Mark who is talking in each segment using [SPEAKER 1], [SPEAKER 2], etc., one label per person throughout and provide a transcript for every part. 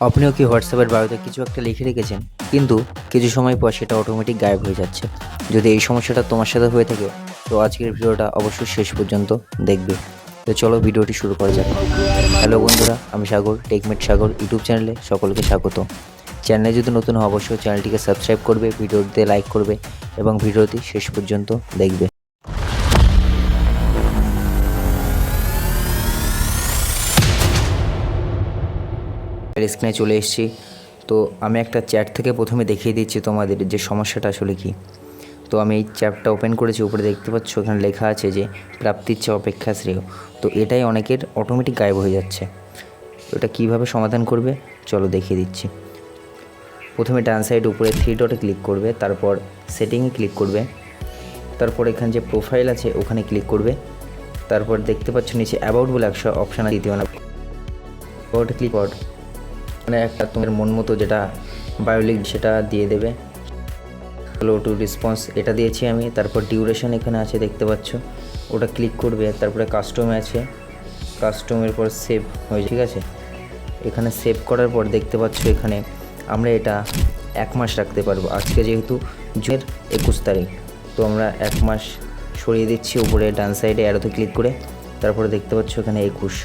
[SPEAKER 1] আপনিও কি হোয়াটসঅ্যাপের বায়োতে কিছু একটা লিখে রেখেছেন, কিন্তু কিছু সময় পর সেটা অটোমেটিক গায়েব হয়ে যাচ্ছে? যদি এই সমস্যাটা তোমার সাথে হয়ে থাকে, তো আজকের ভিডিওটা অবশ্যই শেষ পর্যন্ত দেখবে। তো চলো ভিডিওটি শুরু করা যাক। হ্যালো বন্ধুরা, আমি সাগর, টেকমেট সাগর ইউটিউব চ্যানেলে সকলকে স্বাগত। চ্যানেলে যদি নতুন হও অবশ্যই চ্যানেলটিকে সাবস্ক্রাইব করবে, ভিডিওটিতে লাইক করবে এবং ভিডিওটি শেষ পর্যন্ত দেখবে। স্ক্রিনে চলে এসেছি। তো আমি একটা চ্যাট থেকে প্রথমে দেখিয়ে দিচ্ছি তোমাদের যে সমস্যাটা আসলে কী। তো আমি এই চ্যাটটা ওপেন করেছি, উপরে দেখতে পাচ্ছ এখানে লেখা আছে যে প্রাপ্তির চেয়ে অপেক্ষা শ্রেয়। তো এটাই অনেকের অটোমেটিক গায়েব হয়ে যাচ্ছে। এটা কিভাবে সমাধান করবে চলো দেখিয়ে দিচ্ছি। প্রথমে ডান সাইড উপরে 3 ডটে ক্লিক করবে, তারপর সেটিংয়ে ক্লিক করবে, তারপর এখানে যে প্রোফাইল আছে ওখানে ক্লিক করবে, তারপর দেখতে পাচ্ছ নিচে অ্যাবাউট বলে একটা অপশান দ্বিতীয় না অ্যাবাউটে ক্লিক কর, মানে একটা তোমার মন মতো যেটা বায়োলিক সেটা দিয়ে দেবে। ফলো টু রেসপন্স এটা দিয়েছি আমি। তারপর ডিউরেশন এখানে আছে দেখতে পাচ্ছ, ওটা ক্লিক করবে। তারপরে কাস্টমে আছে, কাস্টমের পর সেভ হয়ে, ঠিক আছে। এখানে সেভ করার পর দেখতে পাচ্ছ এখানে আমরা এটা 1 মাস রাখতে পারবো। আজকে যেহেতু জুনের 21 তারিখ, তো আমরা 1 মাস সরিয়ে দিচ্ছি। উপরে ডান সাইডে অ্যারোতে ক্লিক করে তারপরে দেখতে পাচ্ছ এখানে 21।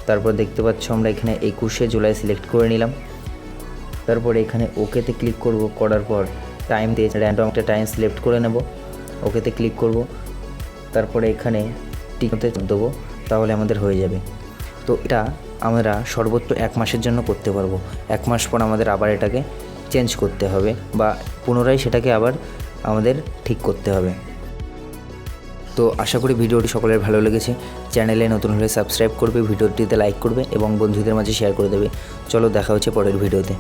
[SPEAKER 1] তারপর দেখতে পাচ্ছ আমরা এখানে 21শে জুলাই সিলেক্ট করে নিলাম। তারপরে এখানে ওকেতে ক্লিক করব, করার পর টাইম দিয়ে র্যান্ডম একটা টাইম সিলেক্ট করে নেব, ওকেতে ক্লিক করব। তারপরে এখানে টিকতে দেবো, তাহলে আমাদের হয়ে যাবে। তো এটা আমরা সর্বোচ্চ 1 মাসের জন্য করতে পারবো। 1 মাস পর আমাদের আবার এটাকে চেঞ্জ করতে হবে বা পুনরায় সেটাকে আবার আমাদের ঠিক করতে হবে। তো আশা করি ভিডিওটি সকলের ভালো লেগেছে। চ্যানেলে নতুন হলে সাবস্ক্রাইব করবে, ভিডিওটিতে লাইক করবে এবং বন্ধুদের মাঝে শেয়ার করে দেবে। চলো দেখা হচ্ছে পরের ভিডিওতে।